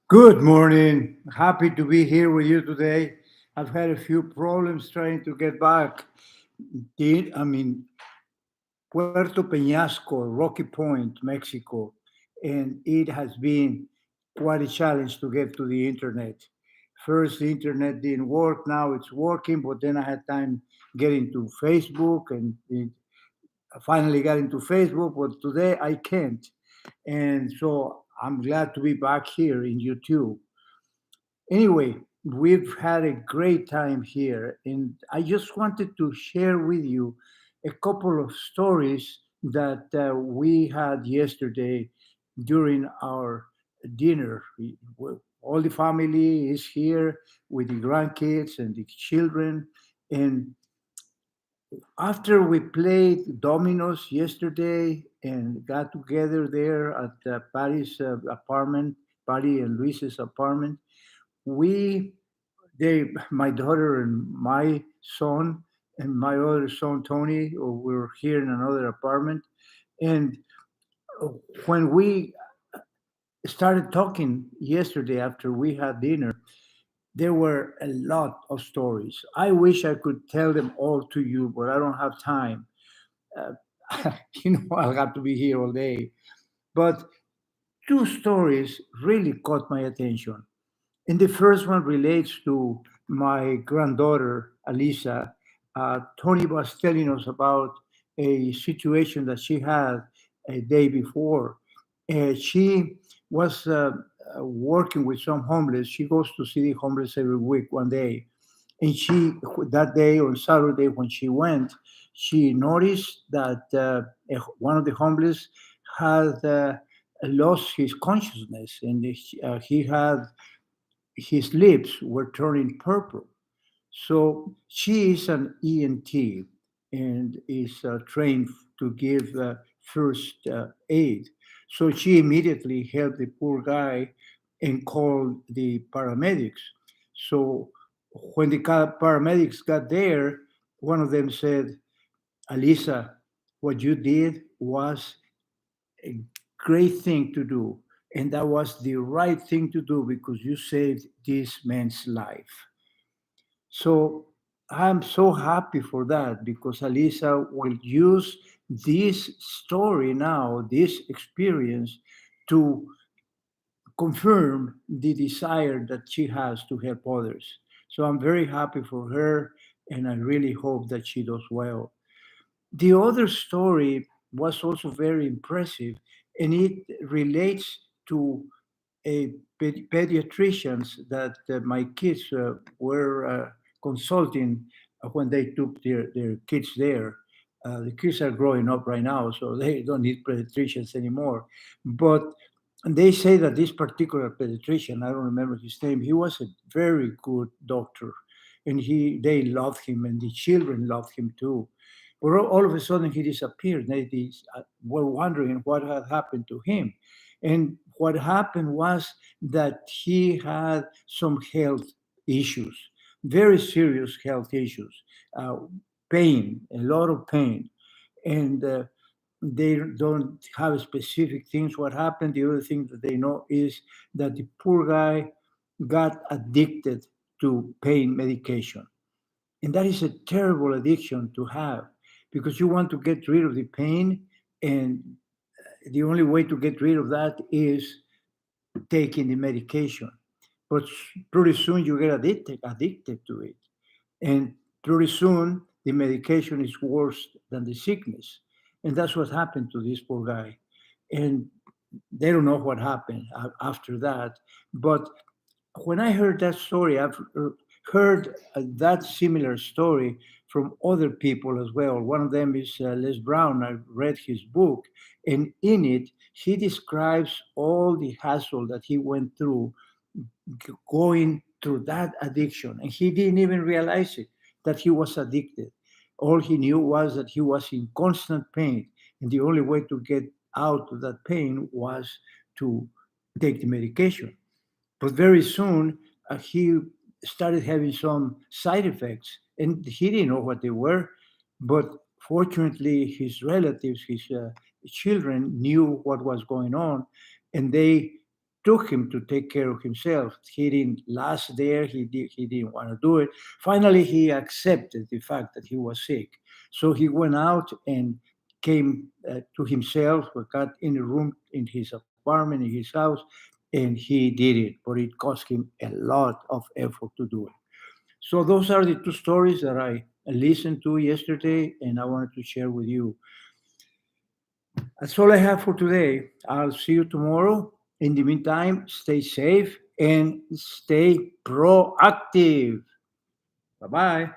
Good morning. Happy to be here with you today. I've had a few problems trying to get back. I mean, Puerto Peñasco, Rocky Point, Mexico, and it has been quite a challenge to get to the internet. First, the internet didn't work. Now it's working, but then I had time getting to Facebook, and I finally got into Facebook, but today I can't. And so I'm glad to be back here in YouTube. Anyway, we've had a great time here, and I just wanted to share with you a couple of stories that we had yesterday during our dinner. All the family is here with the grandkids and the children, and after we played dominoes yesterday and got together there at Patty's apartment, Patty and Luis's apartment, we my daughter and my son and my other son Tony were here in another apartment, and uh, when we started talking yesterday after we had dinner, there were a lot of stories. I wish I could tell them all to you, but I don't have time. uh, I'll have to be here all day. But two stories really caught my attention. And the first one relates to my granddaughter, Alisa. Tony was telling us about a situation that she had a day before. She was working with some homeless. She goes to see the homeless every week, one day. And that day on Saturday, when she went, she noticed that one of the homeless had lost his consciousness, and he had his lips were turning purple. So she is an ENT and is trained to give first aid. So she immediately helped the poor guy and called the paramedics. So when the paramedics got there, one of them said, Alisa, what you did was a great thing to do. And that was the right thing to do because you saved this man's life. So I'm so happy for that because Alisa will use this story now, this experience, to confirm the desire that she has to help others. So I'm very happy for her and I really hope that she does well. The other story was also very impressive, and it relates to a pediatricians that my kids were consulting when they took their kids there. The kids are growing up right now, so they don't need pediatricians anymore. But they say that this particular pediatrician, I don't remember his name, he was a very good doctor, and they loved him, and the children loved him too. But all of a sudden, he disappeared. They were wondering what had happened to him. And what happened was that he had some health issues, very serious health issues, uh, pain, a lot of pain. And they don't have specific things what happened. The other thing that they know is that the poor guy got addicted to pain medication. And that is a terrible addiction to have because you want to get rid of the pain, and the only way to get rid of that is taking the medication. But pretty soon you get addicted to it. And pretty soon the medication is worse than the sickness. And that's what happened to this poor guy. And they don't know what happened after that. But when I heard that story, I've heard that similar story from other people as well. One of them is Les Brown. I read his book, and in it, he describes all the hassle that he went through going through that addiction. And he didn't even realize it, that he was addicted. All he knew was that he was in constant pain. And the only way to get out of that pain was to take the medication. But very soon, he started having some side effects, and he didn't know what they were. But fortunately, his relatives, his children, knew what was going on, and they took him to take care of himself. He didn't last there. He didn't want to do it. Finally, he accepted the fact that he was sick. So he went out and came to himself, got in a room in his apartment, in his house, and he did it. But it cost him a lot of effort to do it. So those are the two stories that I listened to yesterday, and I wanted to share with you. That's all I have for today. I'll see you tomorrow. In the meantime, stay safe and stay proactive. Bye bye.